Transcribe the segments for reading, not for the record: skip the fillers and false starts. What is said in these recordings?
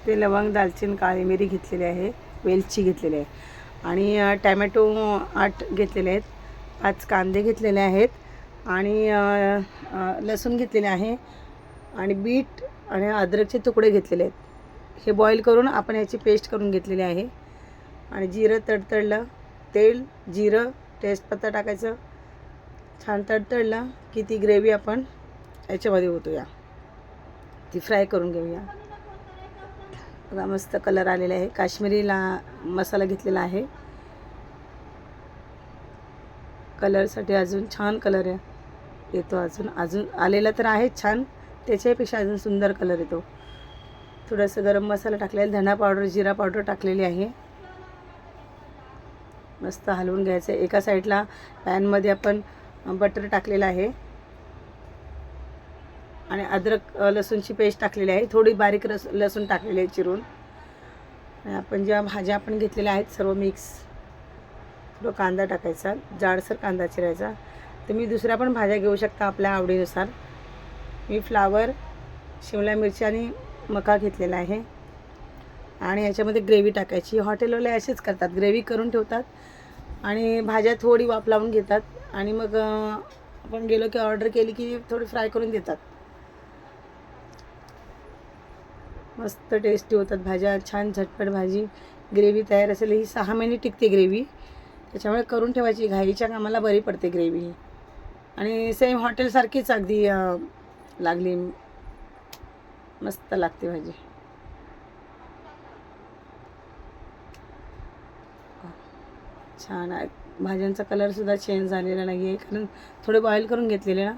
ते लवंग, दालचिनी, काळी मिरी घेतलेली आहे, वेलची घेतलेली आहे आणि टॅमॅटो 8 घेतलेले आहेत, 5 कांदे घेतलेले आहेत आणि लसूण घेतलेले आहे आणि बीट आणि अद्रकचे तुकडे घेतलेले आहेत. हे बॉईल करून आपण याची पेस्ट करून घेतलेली आहे आणि जिरं तडतडलं, तेल, जिरं, तेजपत्ता टाकायचं. छान तडतडलं की ती ग्रेव्ही आपण याच्यामध्ये ओतूया, ती फ्राय करून घेऊया. बघा मस्त कलर आलेला आहे. काश्मीरी मसाला घेतलेला आहे, कलरसाठी अजून छान कलर येतो. अजून आलेला तर आहे छान, त्याच्यापेक्षा अजून सुंदर कलर येतो. थोडंसं गरम मसाला टाकलेला, धना पावडर, जिरा पावडर टाकलेली आहे. मस्त हलवून घ्यायचं. एका साईडला पॅनमध्ये आपण बटर टाकलेलं आहे आणि अद्रक लसूणची पेस्ट टाकलेली आहे. थोडी बारीक लसूण टाकलेली आहे चिरून. आणि आपण ज्या भाज्या आपण घेतलेल्या आहेत सर्व मिक्स. थोडं कांदा टाकायचा, जाडसर कांदा चिरायचा. तुम्ही दुसऱ्या पण भाज्या घेऊ शकता आपल्या आवडीनुसार. मी फ्लावर, शिमला मिरची आणि मका घेतलेला आहे आणि याच्यामध्ये ग्रेव्ही टाकायची. हॉटेलवाले असेच करतात, ग्रेव्ही करून ठेवतात आणि भाज्या थोडी वाफ लावून घेतात आणि मग आपण गेलो की ऑर्डर केली की थोडी फ्राय करून देतात. मस्त टेस्टी होतात भाज्या, छान झटपट भाजी. ग्रेव्ही तयार असेल, ही 6 महिने टिकते ग्रेव्ही, त्याच्यामुळे करून ठेवायची. घाईच्या कामाला बरी पडते ग्रेव्ही आणि सेम हॉटेलसारखीच अगदी लागली, मस्त लागते भाजी. छान आहे. भाज्यांचा कलरसुद्धा चेंज झालेला नाही आहे, कारण थोडे बॉईल करून घेतलेले ना.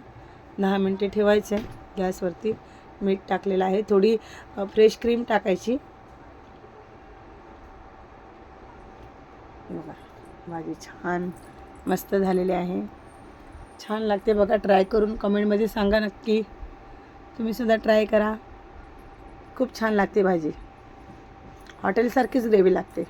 10 मिनटे ठेवायचे गॅसवरती. मीठ टाकलेलं आहे, थोडी फ्रेश क्रीम टाकायची. बघा भाजी छान मस्त झालेली आहे, छान लागते. बघा ट्राय करून कमेंटमध्ये सांगा नक्की. तुम्हीसुद्धा ट्राय करा, खूप छान लागते भाजी. हॉटेलसारखीच ग्रेव्ही लागते.